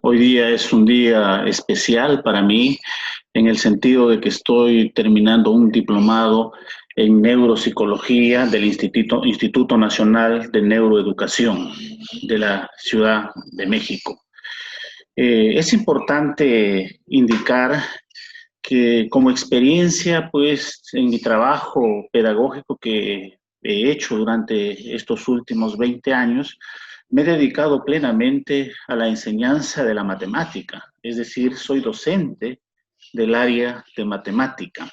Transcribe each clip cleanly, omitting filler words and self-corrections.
Hoy día es un día especial para mí en el sentido de que estoy terminando un diplomado en neuropsicología del Instituto Nacional de Neuroeducación de la Ciudad de México. Es importante indicar que como experiencia, pues, en mi trabajo pedagógico que he hecho durante estos últimos 20 años, me he dedicado plenamente a la enseñanza de la matemática, es decir, soy docente del área de matemática.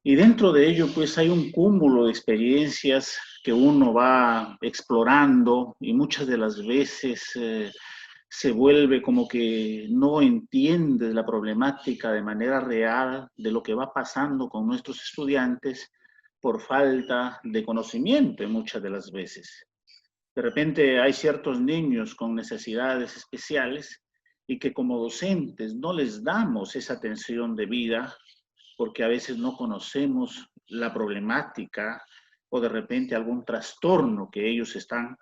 Y dentro de ello, pues, hay un cúmulo de experiencias que uno va explorando y muchas de las veces se vuelve como que no entiende la problemática de manera real de lo que va pasando con nuestros estudiantes por falta de conocimiento muchas de las veces. De repente hay ciertos niños con necesidades especiales y que como docentes no les damos esa atención debida porque a veces no conocemos la problemática o de repente algún trastorno que ellos están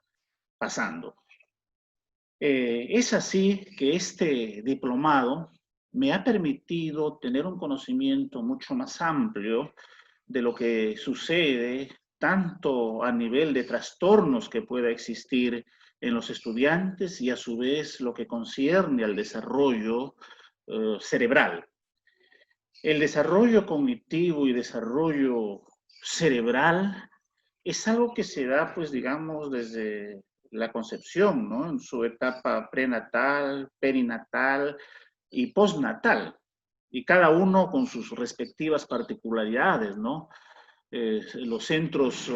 pasando. Es así que este diplomado me ha permitido tener un conocimiento mucho más amplio de lo que sucede tanto a nivel de trastornos que pueda existir en los estudiantes y a su vez lo que concierne al desarrollo cerebral. El desarrollo cognitivo y desarrollo cerebral es algo que se da, pues, digamos, desde la concepción, ¿no? En su etapa prenatal, perinatal y postnatal, y cada uno con sus respectivas particularidades, ¿no? Los centros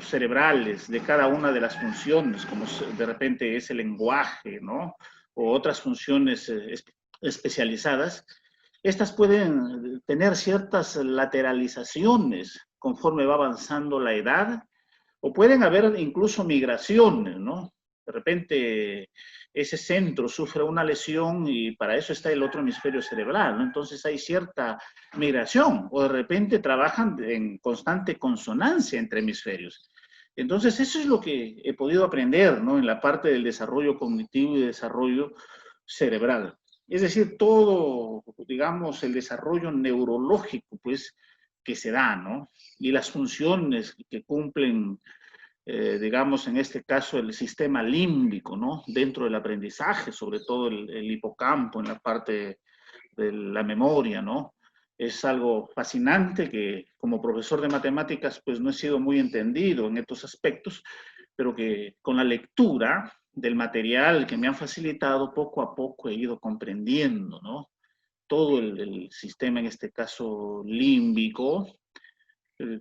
cerebrales de cada una de las funciones, como de repente es el lenguaje, ¿no? O otras funciones especializadas, estas pueden tener ciertas lateralizaciones conforme va avanzando la edad, o pueden haber incluso migraciones, ¿no? De repente ese centro sufre una lesión y para eso está el otro hemisferio cerebral, ¿no? Entonces hay cierta migración, o de repente trabajan en constante consonancia entre hemisferios. Entonces eso es lo que he podido aprender, ¿no? En la parte del desarrollo cognitivo y desarrollo cerebral. Es decir, todo, digamos, el desarrollo neurológico, pues, que se da, ¿no? Y las funciones que cumplen, digamos, en este caso, el sistema límbico, ¿no? Dentro del aprendizaje, sobre todo el hipocampo en la parte de la memoria, ¿no? Es algo fascinante que como profesor de matemáticas, pues, no he sido muy entendido en estos aspectos, pero que con la lectura del material que me han facilitado, poco a poco he ido comprendiendo, ¿no? Todo el sistema, en este caso límbico,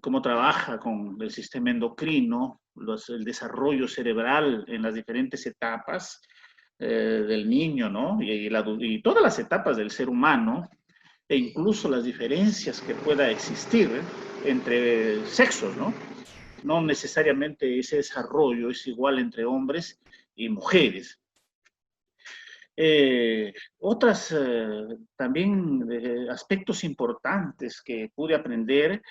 cómo trabaja con el sistema endocrino, el desarrollo cerebral en las diferentes etapas del niño, ¿no? Y todas las etapas del ser humano, e incluso las diferencias que pueda existir entre sexos, ¿no? No necesariamente ese desarrollo es igual entre hombres y mujeres. Otras también aspectos importantes que pude aprender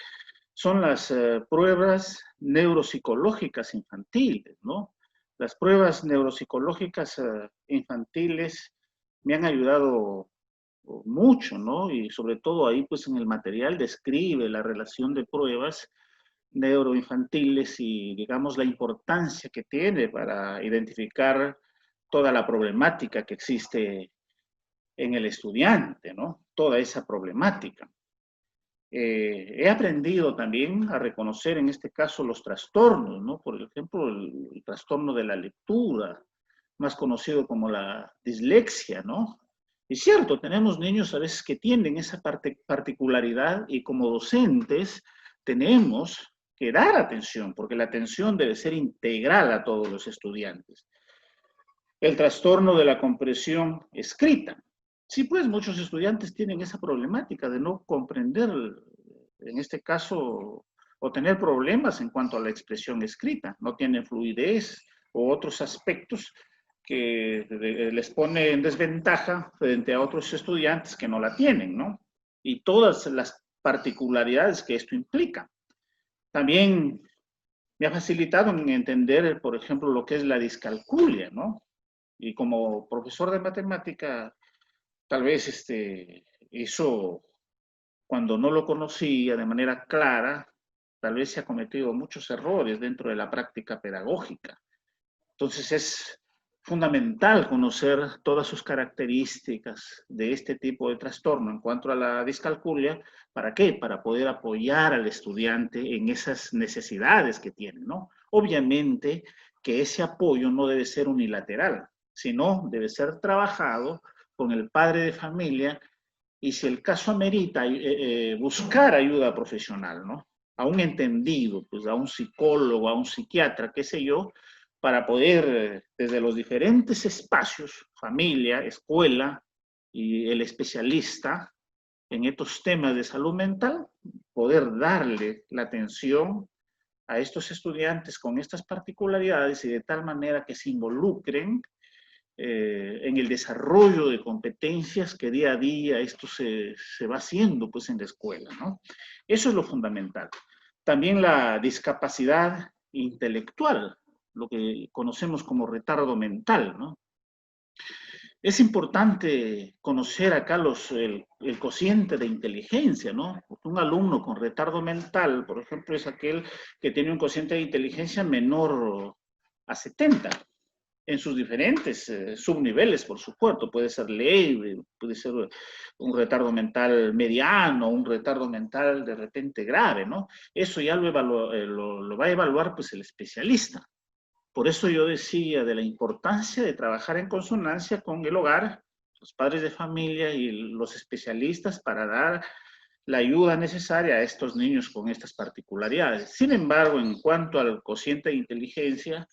son las pruebas neuropsicológicas infantiles, ¿no? Las pruebas neuropsicológicas infantiles me han ayudado mucho, ¿no? Y sobre todo ahí, pues, en el material describe la relación de pruebas neuroinfantiles y, digamos, la importancia que tiene para identificar toda la problemática que existe en el estudiante, ¿no? Toda esa problemática. He aprendido también a reconocer en este caso los trastornos, ¿no? Por ejemplo, el trastorno de la lectura, más conocido como la dislexia, ¿no? Es cierto, tenemos niños a veces que tienen esa particularidad y como docentes tenemos que dar atención, porque la atención debe ser integral a todos los estudiantes. El trastorno de la comprensión escrita. Sí, pues muchos estudiantes tienen esa problemática de no comprender, en este caso, o tener problemas en cuanto a la expresión escrita. No tienen fluidez o otros aspectos que les pone en desventaja frente a otros estudiantes que no la tienen, ¿no? Y todas las particularidades que esto implica. También me ha facilitado en entender, por ejemplo, lo que es la discalculia, ¿no? Y como profesor de matemática, tal vez eso, cuando no lo conocía de manera clara, tal vez se ha cometido muchos errores dentro de la práctica pedagógica. Entonces es fundamental conocer todas sus características de este tipo de trastorno en cuanto a la discalculia. ¿Para qué? Para poder apoyar al estudiante en esas necesidades que tiene, ¿no? Obviamente que ese apoyo no debe ser unilateral, sino debe ser trabajado con el padre de familia y, si el caso amerita, buscar ayuda profesional, ¿no? A un entendido, pues a un psicólogo, a un psiquiatra, qué sé yo, para poder, desde los diferentes espacios, familia, escuela y el especialista en estos temas de salud mental, poder darle la atención a estos estudiantes con estas particularidades y de tal manera que se involucren en el desarrollo de competencias que día a día esto se va haciendo pues en la escuela, ¿no? Eso es lo fundamental. También la discapacidad intelectual, lo que conocemos como retardo mental, ¿no? Es importante conocer acá el cociente de inteligencia, ¿no? Un alumno con retardo mental, por ejemplo, es aquel que tiene un cociente de inteligencia menor a 70, en sus diferentes subniveles, por supuesto. Puede ser leve, puede ser un retardo mental mediano, un retardo mental de repente grave, ¿no? Eso ya lo va a evaluar pues el especialista. Por eso yo decía de la importancia de trabajar en consonancia con el hogar, los padres de familia y los especialistas para dar la ayuda necesaria a estos niños con estas particularidades. Sin embargo, en cuanto al cociente de inteligencia,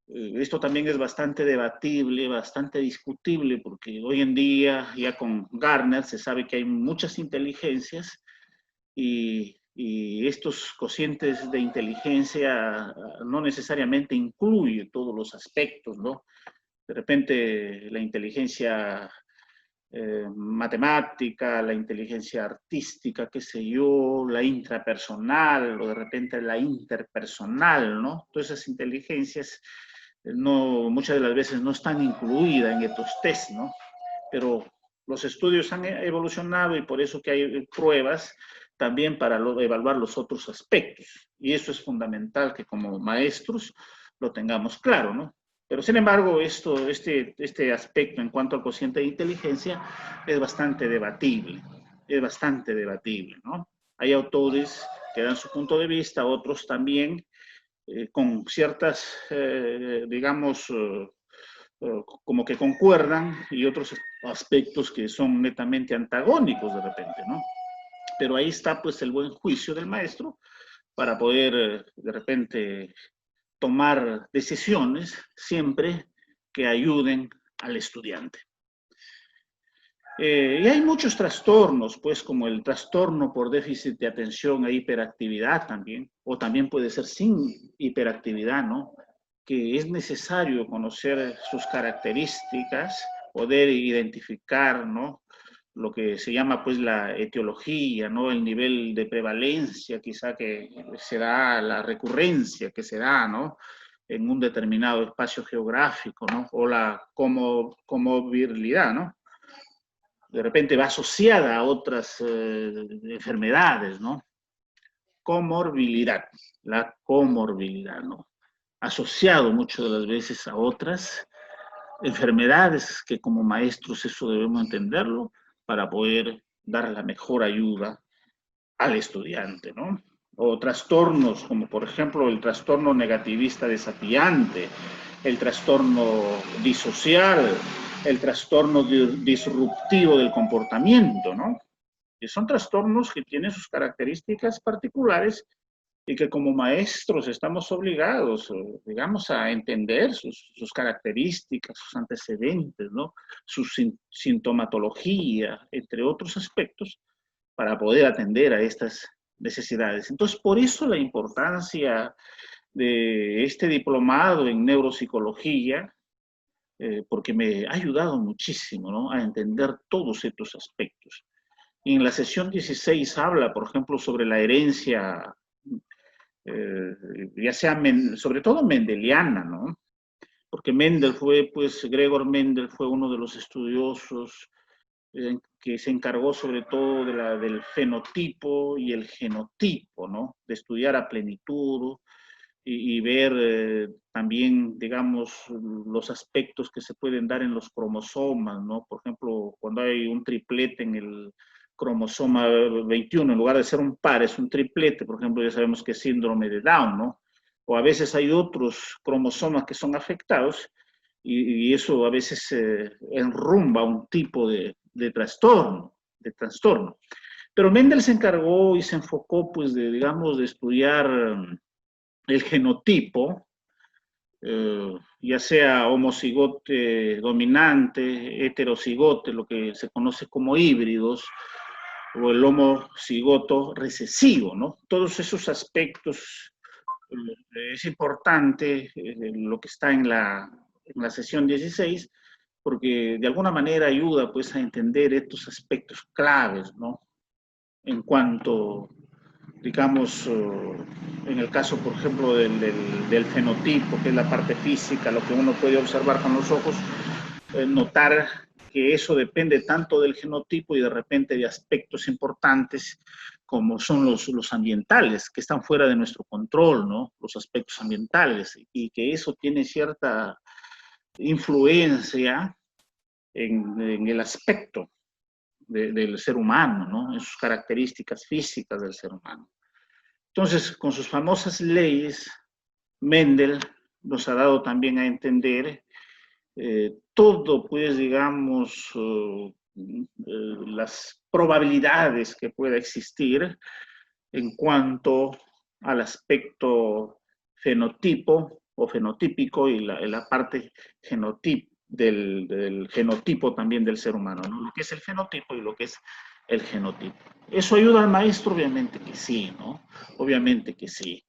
esto también es bastante debatible, bastante discutible, porque hoy en día ya con Gardner se sabe que hay muchas inteligencias y estos cocientes de inteligencia no necesariamente incluyen todos los aspectos, ¿no? De repente la inteligencia matemática, la inteligencia artística, qué sé yo, la intrapersonal o de repente la interpersonal, ¿no? Todas esas inteligencias no, muchas de las veces no están incluidas en estos test, ¿no? Pero los estudios han evolucionado y por eso que hay pruebas también para evaluar los otros aspectos. Y eso es fundamental que como maestros lo tengamos claro, ¿no? Pero sin embargo, este aspecto en cuanto al cociente de inteligencia es bastante debatible, ¿no? Hay autores que dan su punto de vista, otros también con ciertas, digamos, como que concuerdan y otros aspectos que son netamente antagónicos de repente, ¿no? Pero ahí está pues el buen juicio del maestro para poder de repente tomar decisiones siempre que ayuden al estudiante. Y hay muchos trastornos, pues como el trastorno por déficit de atención e hiperactividad también, o también puede ser sin hiperactividad, ¿no? Que es necesario conocer sus características, poder identificar, ¿no? Lo que se llama pues la etiología, ¿no? El nivel de prevalencia quizá que se da, la recurrencia que se da, ¿no? En un determinado espacio geográfico, ¿no? O la comorbilidad, ¿no? De repente va asociada a otras enfermedades, ¿no? Comorbilidad, la comorbilidad, ¿no? Asociado muchas de las veces a otras enfermedades que como maestros eso debemos entenderlo para poder dar la mejor ayuda al estudiante, ¿no? O trastornos como por ejemplo el trastorno negativista desafiante, el trastorno disocial, el trastorno disruptivo del comportamiento, ¿no? Que son trastornos que tienen sus características particulares y que como maestros estamos obligados, digamos, a entender sus características, sus antecedentes, ¿no? Su sintomatología, entre otros aspectos, para poder atender a estas necesidades. Entonces, por eso la importancia de este diplomado en neuropsicología, porque me ha ayudado muchísimo, ¿no? A entender todos estos aspectos. Y en la sesión 16 habla, por ejemplo, sobre la herencia, ya sea sobre todo mendeliana, ¿no? porque Mendel fue, pues, Gregor Mendel fue uno de los estudiosos que se encargó sobre todo del fenotipo y el genotipo, ¿no? De estudiar a plenitud y ver también, digamos, los aspectos que se pueden dar en los cromosomas, ¿no? Por ejemplo, cuando hay un triplete en el cromosoma 21, en lugar de ser un par, es un triplete, por ejemplo, ya sabemos que es síndrome de Down, ¿no? O a veces hay otros cromosomas que son afectados y eso a veces enrumba un tipo de trastorno. Pero Mendel se encargó y se enfocó, pues, digamos, de estudiar el genotipo, ya sea homocigote dominante, heterocigote, lo que se conoce como híbridos, o el homocigoto recesivo, ¿no? Todos esos aspectos es importante lo que está en la sesión 16, porque de alguna manera ayuda, pues, a entender estos aspectos claves, ¿no? En cuanto, digamos, en el caso, por ejemplo, del fenotipo, que es la parte física, lo que uno puede observar con los ojos, notar que eso depende tanto del genotipo y de repente de aspectos importantes como son los ambientales, que están fuera de nuestro control, ¿no? Los aspectos ambientales, y que eso tiene cierta influencia en el aspecto del ser humano, ¿no? En sus características físicas del ser humano. Entonces, con sus famosas leyes, Mendel nos ha dado también a entender todo, pues, digamos, las probabilidades que pueda existir en cuanto al aspecto fenotipo o fenotípico y la parte del genotipo también del ser humano, ¿no? Lo que es el fenotipo y lo que es el genotipo. ¿Eso ayuda al maestro? Obviamente que sí, ¿no? Obviamente que sí.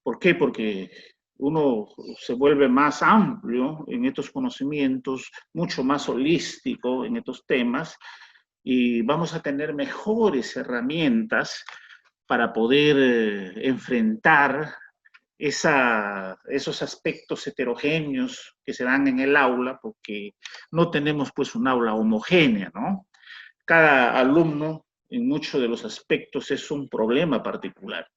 ¿Por qué? Porque uno se vuelve más amplio en estos conocimientos, mucho más holístico en estos temas, y vamos a tener mejores herramientas para poder enfrentar esos aspectos heterogéneos que se dan en el aula, porque no tenemos, pues, un aula homogénea, ¿no? Cada alumno en muchos de los aspectos es un problema particular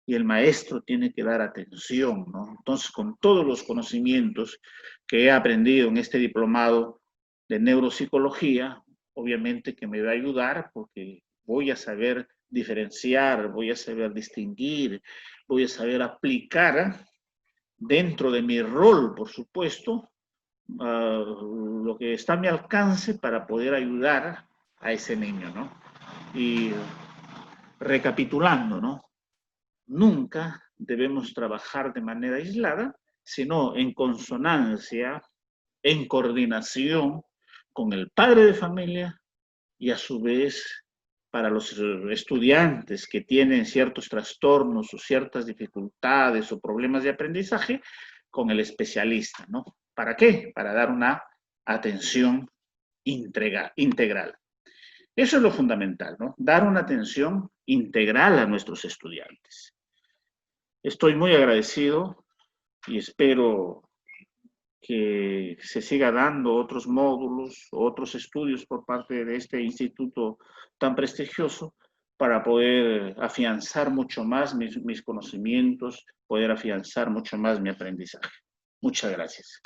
y el maestro tiene que dar atención, ¿no? Entonces, con todos los conocimientos que he aprendido en este diplomado de neuropsicología, obviamente que me va a ayudar porque voy a saber diferenciar, voy a saber distinguir, voy a saber aplicar dentro de mi rol, por supuesto, lo que está a mi alcance para poder ayudar a ese niño, ¿no? Y recapitulando, ¿no? Nunca debemos trabajar de manera aislada, sino en consonancia, en coordinación con el padre de familia y a su vez para los estudiantes que tienen ciertos trastornos o ciertas dificultades o problemas de aprendizaje, con el especialista, ¿no? ¿Para qué? Para dar una atención integral. Eso es lo fundamental, ¿no? Dar una atención integral a nuestros estudiantes. Estoy muy agradecido y espero que se siga dando otros módulos, otros estudios por parte de este instituto tan prestigioso para poder afianzar mucho más mis conocimientos, poder afianzar mucho más mi aprendizaje. Muchas gracias.